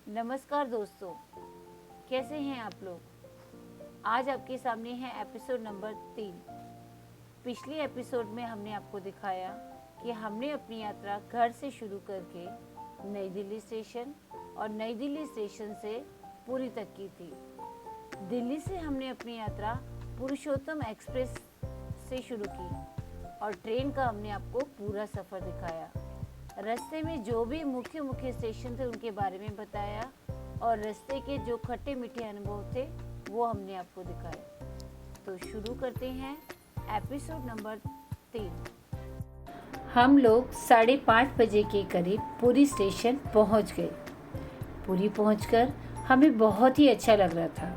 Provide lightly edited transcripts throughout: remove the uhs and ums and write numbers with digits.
नमस्कार दोस्तों, कैसे हैं आप लोग। आज आपके सामने है एपिसोड नंबर 3। पिछले एपिसोड में हमने आपको दिखाया कि हमने अपनी यात्रा घर से शुरू करके नई दिल्ली स्टेशन और नई दिल्ली स्टेशन से पुरी तक की थी। दिल्ली से हमने अपनी यात्रा पुरुषोत्तम एक्सप्रेस से शुरू की और ट्रेन का हमने आपको पूरा सफ़र दिखाया। रास्ते में जो भी मुख्य स्टेशन थे उनके बारे में बताया और रास्ते के जो खट्टे मीठे अनुभव थे वो हमने आपको दिखाए। तो शुरू करते हैं एपिसोड नंबर 3। हम लोग 5:30 बजे के करीब पुरी स्टेशन पहुंच गए। पुरी पहुंचकर हमें बहुत ही अच्छा लग रहा था।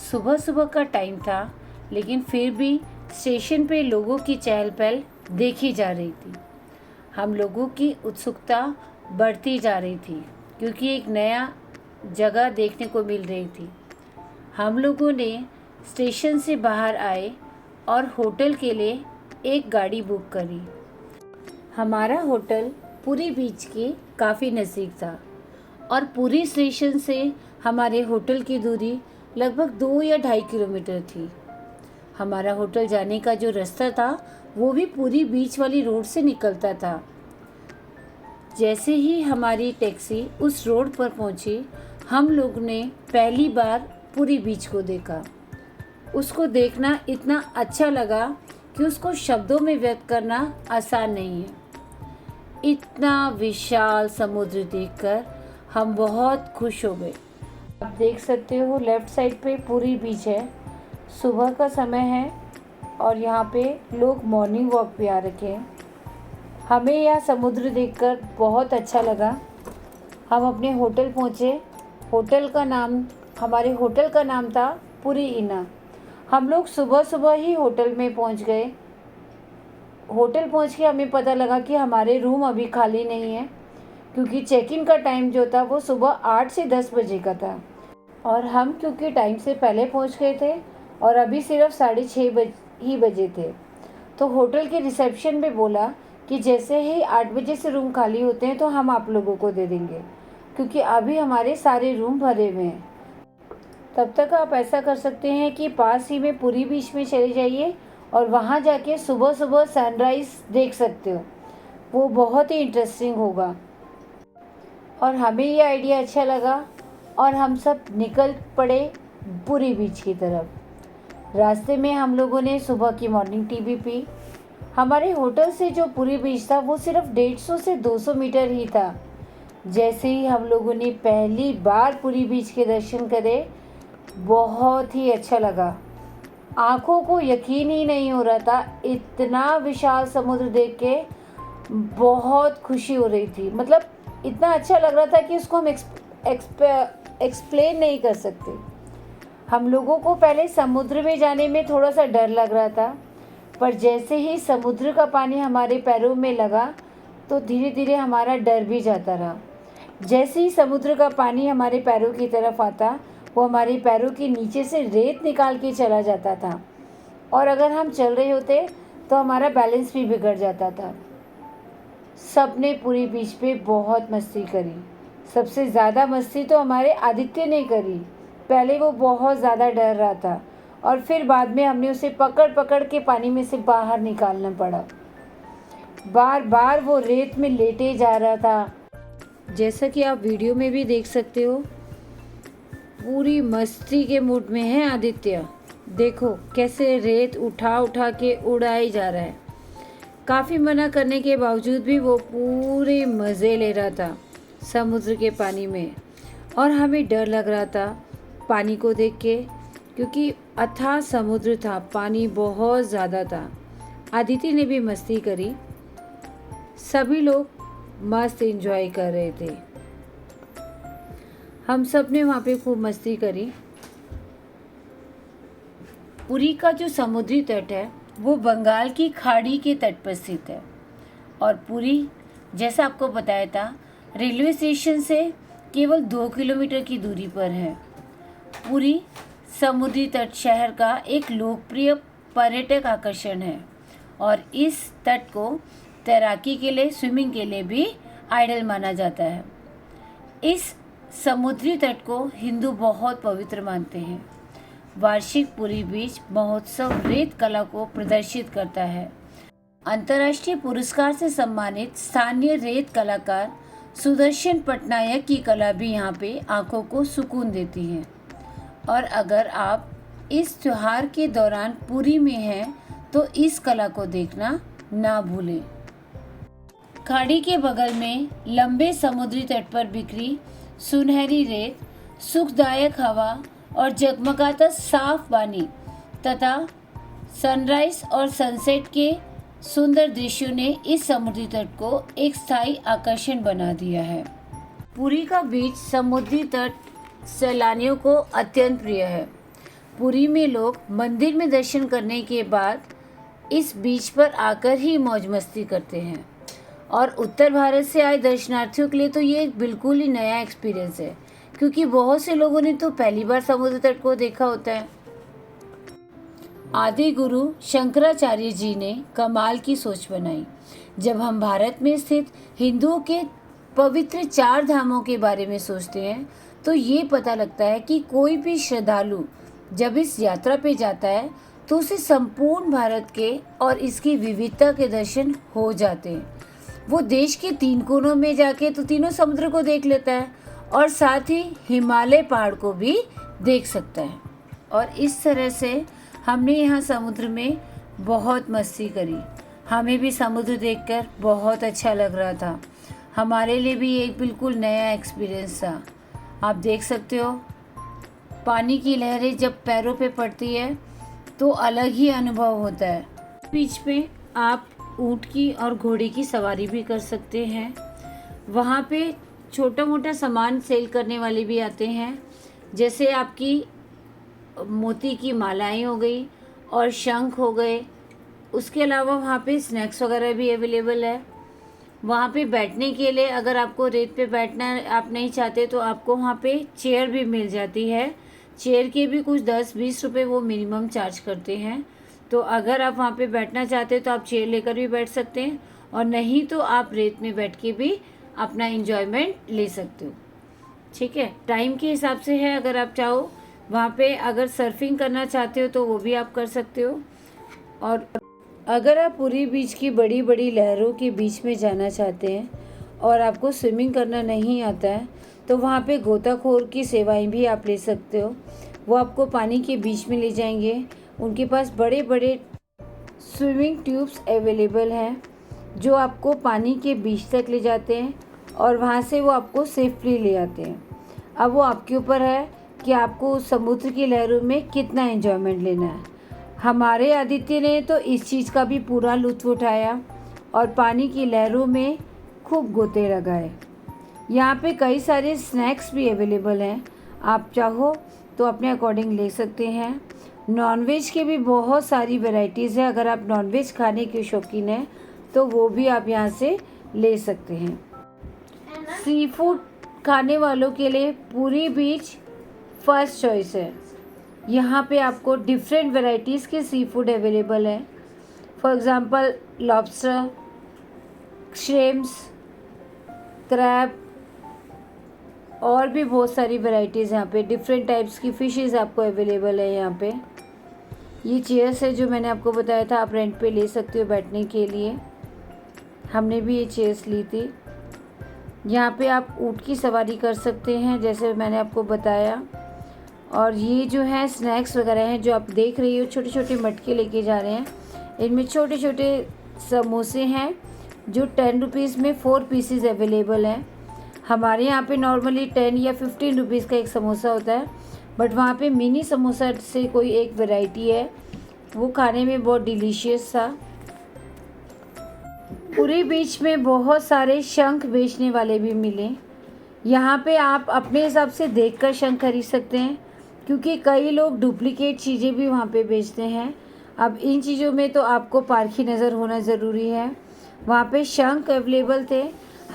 सुबह सुबह का टाइम था, लेकिन फिर भी स्टेशन पे लोगों की चहल पहल देखी जा रही थी। हम लोगों की उत्सुकता बढ़ती जा रही थी क्योंकि एक नया जगह देखने को मिल रही थी। हम लोगों ने स्टेशन से बाहर आए और होटल के लिए एक गाड़ी बुक करी। हमारा होटल पुरी बीच के काफ़ी नज़दीक था और पुरी स्टेशन से हमारे होटल की दूरी लगभग 2 या 2.5 किलोमीटर थी। हमारा होटल जाने का जो रास्ता था वो भी पुरी बीच वाली रोड से निकलता था। जैसे ही हमारी टैक्सी उस रोड पर पहुंची, हम लोग ने पहली बार पुरी बीच को देखा। उसको देखना इतना अच्छा लगा कि उसको शब्दों में व्यक्त करना आसान नहीं है। इतना विशाल समुद्र देखकर हम बहुत खुश हो गए। आप देख सकते हो लेफ़्ट साइड पे पुरी बीच है। सुबह का समय है और यहाँ पे लोग मॉर्निंग वॉक पे आ रखे हैं। हमें यह समुद्र देखकर बहुत अच्छा लगा। हम अपने होटल पहुँचे। हमारे होटल का नाम था पुरी इना। हम लोग सुबह सुबह ही होटल में पहुँच गए। होटल पहुँच के हमें पता लगा कि हमारे रूम अभी खाली नहीं है क्योंकि चेक इन का टाइम जो था वो सुबह 8 से 10 बजे का था और हम क्योंकि टाइम से पहले पहुँच गए थे और अभी सिर्फ 6:30 ही बजे थे। तो होटल के रिसेप्शन में बोला कि जैसे ही 8 बजे से रूम खाली होते हैं तो हम आप लोगों को दे देंगे, क्योंकि अभी हमारे सारे रूम भरे हुए हैं। तब तक आप ऐसा कर सकते हैं कि पास ही में पुरी बीच में चले जाइए और वहाँ जाके सुबह सुबह सनराइज़ देख सकते हो। वो बहुत ही इंटरेस्टिंग होगा। और हमें ये आइडिया अच्छा लगा और हम सब निकल पड़े पुरी बीच की तरफ। रास्ते में हम लोगों ने सुबह की मॉर्निंग टी भी पी। हमारे होटल से जो पुरी बीच था वो सिर्फ 150 से 200 मीटर ही था। जैसे ही हम लोगों ने पहली बार पुरी बीच के दर्शन करे, बहुत ही अच्छा लगा। आँखों को यकीन ही नहीं हो रहा था। इतना विशाल समुद्र देख के बहुत खुशी हो रही थी। मतलब इतना अच्छा लग रहा था कि उसको हम एक्सप्लेन नहीं कर सकते। हम लोगों को पहले समुद्र में जाने में थोड़ा सा डर लग रहा था, पर जैसे ही समुद्र का पानी हमारे पैरों में लगा तो धीरे धीरे हमारा डर भी जाता रहा। जैसे ही समुद्र का पानी हमारे पैरों की तरफ आता, वो हमारे पैरों के नीचे से रेत निकाल के चला जाता था और अगर हम चल रहे होते तो हमारा बैलेंस भी बिगड़ जाता था। सब ने पूरी बीच पे बहुत मस्ती करी। सबसे ज़्यादा मस्ती तो हमारे आदित्य ने करी। पहले वो बहुत ज़्यादा डर रहा था और फिर बाद में हमने उसे पकड़ पकड़ के पानी में से बाहर निकालना पड़ा। बार बार वो रेत में लेटे जा रहा था। जैसा कि आप वीडियो में भी देख सकते हो, पूरी मस्ती के मूड में है आदित्य। देखो कैसे रेत उठा उठा के उड़ाई जा रहा है। काफ़ी मना करने के बावजूद भी वो पूरे मज़े ले रहा था समुद्र के पानी में। और हमें डर लग रहा था पानी को देख के, क्योंकि अथाह समुद्र था, पानी बहुत ज़्यादा था। अदिति ने भी मस्ती करी। सभी लोग मस्त एंजॉय कर रहे थे। हम सब ने वहाँ पे खूब मस्ती करी। पुरी का जो समुद्री तट है वो बंगाल की खाड़ी के तट पर स्थित है और पुरी, जैसा आपको बताया था, रेलवे स्टेशन से केवल 2 किलोमीटर की दूरी पर है। पुरी समुद्री तट शहर का एक लोकप्रिय पर्यटक आकर्षण है और इस तट को तैराकी के लिए, स्विमिंग के लिए भी आइडल माना जाता है। इस समुद्री तट को हिंदू बहुत पवित्र मानते हैं। वार्षिक पुरी बीच महोत्सव रेत कला को प्रदर्शित करता है। अंतर्राष्ट्रीय पुरस्कार से सम्मानित स्थानीय रेत कलाकार सुदर्शन पटनायक की कला भी यहाँ पे आंखों को सुकून देती है। और अगर आप इस त्योहार के दौरान पुरी में हैं तो इस कला को देखना ना भूलें। खाड़ी के बगल में लंबे समुद्री तट पर बिखरी सुनहरी रेत, सुखदायक हवा और जगमगाता साफ पानी तथा सनराइज और सनसेट के सुंदर दृश्यों ने इस समुद्री तट को एक स्थायी आकर्षण बना दिया है। पुरी का बीच समुद्री तट सैलानियों को अत्यंत प्रिय है। पुरी में लोग मंदिर में दर्शन करने के बाद इस बीच पर आकर ही मौज मस्ती करते हैं और उत्तर भारत से आए दर्शनार्थियों के लिए तो ये बिल्कुल ही नया एक्सपीरियंस है, क्योंकि बहुत से लोगों ने तो पहली बार समुद्र तट को देखा होता है। आदि गुरु शंकराचार्य जी ने कमाल की सोच बनाई। जब हम भारत में स्थित हिंदुओं के पवित्र 4 धामों के बारे में सोचते हैं तो ये पता लगता है कि कोई भी श्रद्धालु जब इस यात्रा पे जाता है तो उसे संपूर्ण भारत के और इसकी विविधता के दर्शन हो जाते हैं। वो देश के 3 कोनों में जाके तो तीनों समुद्र को देख लेता है और साथ ही हिमालय पहाड़ को भी देख सकता है। और इस तरह से हमने यहाँ समुद्र में बहुत मस्ती करी। हमें भी समुद्र देखकर बहुत अच्छा लग रहा था। हमारे लिए भी एक बिल्कुल नया एक्सपीरियंस था। आप देख सकते हो पानी की लहरें जब पैरों पे पड़ती है तो अलग ही अनुभव होता है। बीच पे आप ऊँट की और घोड़े की सवारी भी कर सकते हैं। वहाँ पे छोटा मोटा सामान सेल करने वाले भी आते हैं, जैसे आपकी मोती की मालाएं हो गई और शंख हो गए। उसके अलावा वहाँ पे स्नैक्स वगैरह भी अवेलेबल है। वहाँ पे बैठने के लिए अगर आपको रेत पे बैठना आप नहीं चाहते तो आपको वहाँ पे चेयर भी मिल जाती है। चेयर के भी कुछ 10-20 रुपये वो मिनिमम चार्ज करते हैं। तो अगर आप वहाँ पे बैठना चाहते हैं तो आप चेयर लेकर भी बैठ सकते हैं, और नहीं तो आप रेत में बैठ के भी अपना एंजॉयमेंट ले सकते हो। ठीक है, टाइम के हिसाब से है। अगर आप चाहो वहाँ पे अगर सर्फिंग करना चाहते हो तो वो भी आप कर सकते हो। और अगर आप पुरी बीच की बड़ी बड़ी लहरों के बीच में जाना चाहते हैं और आपको स्विमिंग करना नहीं आता है तो वहाँ पे गोताखोर की सेवाएं भी आप ले सकते हो। वो आपको पानी के बीच में ले जाएंगे। उनके पास बड़े बड़े स्विमिंग ट्यूब्स अवेलेबल हैं जो आपको पानी के बीच तक ले जाते हैं और वहाँ से वो आपको सेफली ले आते हैं। अब वो आपके ऊपर है कि आपको समुद्र की लहरों में कितना एंजॉयमेंट लेना है। हमारे आदित्य ने तो इस चीज़ का भी पूरा लुत्फ़ उठाया और पानी की लहरों में खूब गोते लगाए। यहाँ पे कई सारे स्नैक्स भी अवेलेबल हैं, आप चाहो तो अपने अकॉर्डिंग ले सकते हैं। नॉनवेज के भी बहुत सारी वैरायटीज़ है। अगर आप नॉनवेज खाने के शौकीन हैं तो वो भी आप यहाँ से ले सकते हैं। सी फूड खाने वालों के लिए पुरी बीच फर्स्ट चॉइस है। यहाँ पे आपको डिफरेंट वैरायटीज़ के सी फूड अवेलेबल हैं। For example lobster, shrimps, crab और भी बहुत सारी वैरायटीज़ यहाँ पे डिफरेंट टाइप्स की फ़िशेज़ आपको अवेलेबल है। यहाँ पे ये चेयर्स है जो मैंने आपको बताया था, आप रेंट पे ले सकते हो बैठने के लिए। हमने भी ये चेयर्स ली थी। यहाँ पे आप ऊँट की सवारी कर सकते हैं जैसे मैंने आपको बताया। और ये जो है स्नैक्स वगैरह हैं जो आप देख रही हो, छोटे छोटे मटके लेके जा रहे हैं। इनमें छोटे छोटे समोसे हैं जो 10 रुपीज़ में 4 पीसेस अवेलेबल हैं। हमारे यहाँ पे नॉर्मली 10 या 15 रुपीज़ का एक समोसा होता है, बट वहाँ पे मिनी समोसा से कोई एक वैरायटी है, वो खाने में बहुत डिलीशियस था। पुरी बीच में बहुत सारे शंख बेचने वाले भी मिले। यहाँ पे आप अपने हिसाब से देखकर शंख खरीद सकते हैं, क्योंकि कई लोग डुप्लीकेट चीज़ें भी वहाँ पे बेचते हैं। अब इन चीज़ों में तो आपको पारखी नज़र होना ज़रूरी है। वहाँ पे शंख अवेलेबल थे,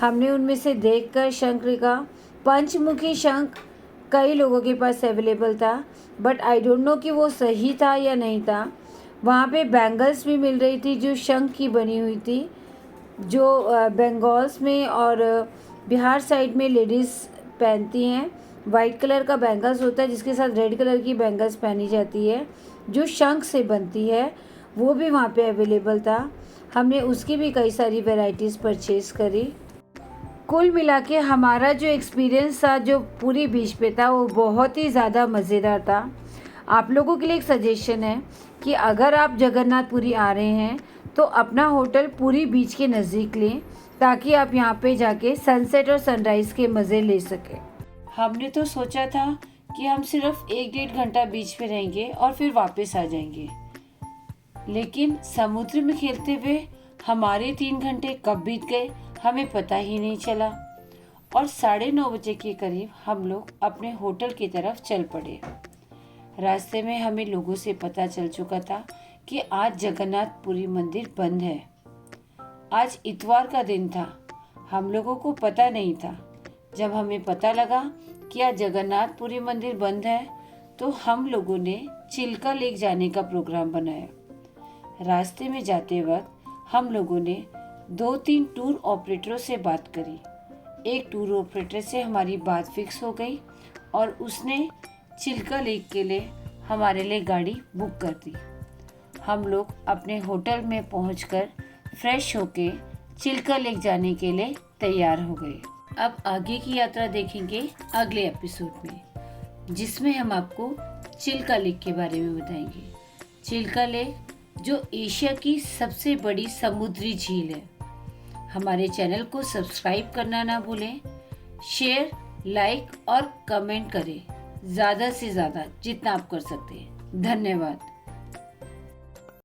हमने उनमें से देखकर शंख का पंचमुखी शंख कई लोगों के पास अवेलेबल था, बट आई डोंट नो कि वो सही था या नहीं था। वहाँ पे बैंगल्स भी मिल रही थी जो शंख की बनी हुई थी, जो बंगाल्स में और बिहार साइड में लेडीज़ पहनती हैं। वाइट कलर का बैंगल्स होता है जिसके साथ रेड कलर की बैंगल्स पहनी जाती है जो शंख से बनती है, वो भी वहाँ पे अवेलेबल था। हमने उसकी भी कई सारी वैरायटीज़ परचेज़ करी। कुल मिला के हमारा जो एक्सपीरियंस था जो पूरी बीच पे था वो बहुत ही ज़्यादा मज़ेदार था। आप लोगों के लिए एक सजेशन है कि अगर आप जगन्नाथपुरी आ रहे हैं तो अपना होटल पूरी बीच के नज़दीक लें ताकि आप यहाँ पे जाके सनसेट और सनराइज़ के मज़े ले सकें। हमने तो सोचा था कि हम सिर्फ 1-1.5 घंटा बीच पे रहेंगे और फिर वापस आ जाएंगे, लेकिन समुद्र में खेलते हुए हमारे 3 घंटे कब बीत गए हमें पता ही नहीं चला और 9:30 बजे के करीब हम लोग अपने होटल की तरफ चल पड़े। रास्ते में हमें लोगों से पता चल चुका था कि आज जगन्नाथपुरी मंदिर बंद है। आज इतवार का दिन था, हम लोगों को पता नहीं था। जब हमें पता लगा कि आज जगन्नाथपुरी मंदिर बंद है तो हम लोगों ने चिल्का लेक जाने का प्रोग्राम बनाया। रास्ते में जाते वक्त हम लोगों ने 2-3 टूर ऑपरेटरों से बात करी। एक टूर ऑपरेटर से हमारी बात फिक्स हो गई और उसने चिल्का लेक के लिए हमारे लिए गाड़ी बुक कर दी। हम लोग अपने होटल में पहुंचकर फ्रेश होके चिल्का लेक जाने के लिए तैयार हो गए। अब आगे की यात्रा देखेंगे अगले एपिसोड में, जिसमें हम आपको चिल्का लेक के बारे में बताएंगे। चिल्का लेक जो एशिया की सबसे बड़ी समुद्री झील है। हमारे चैनल को सब्सक्राइब करना ना भूलें, शेयर, लाइक और कमेंट करें ज़्यादा से ज़्यादा जितना आप कर सकते हैं। धन्यवाद।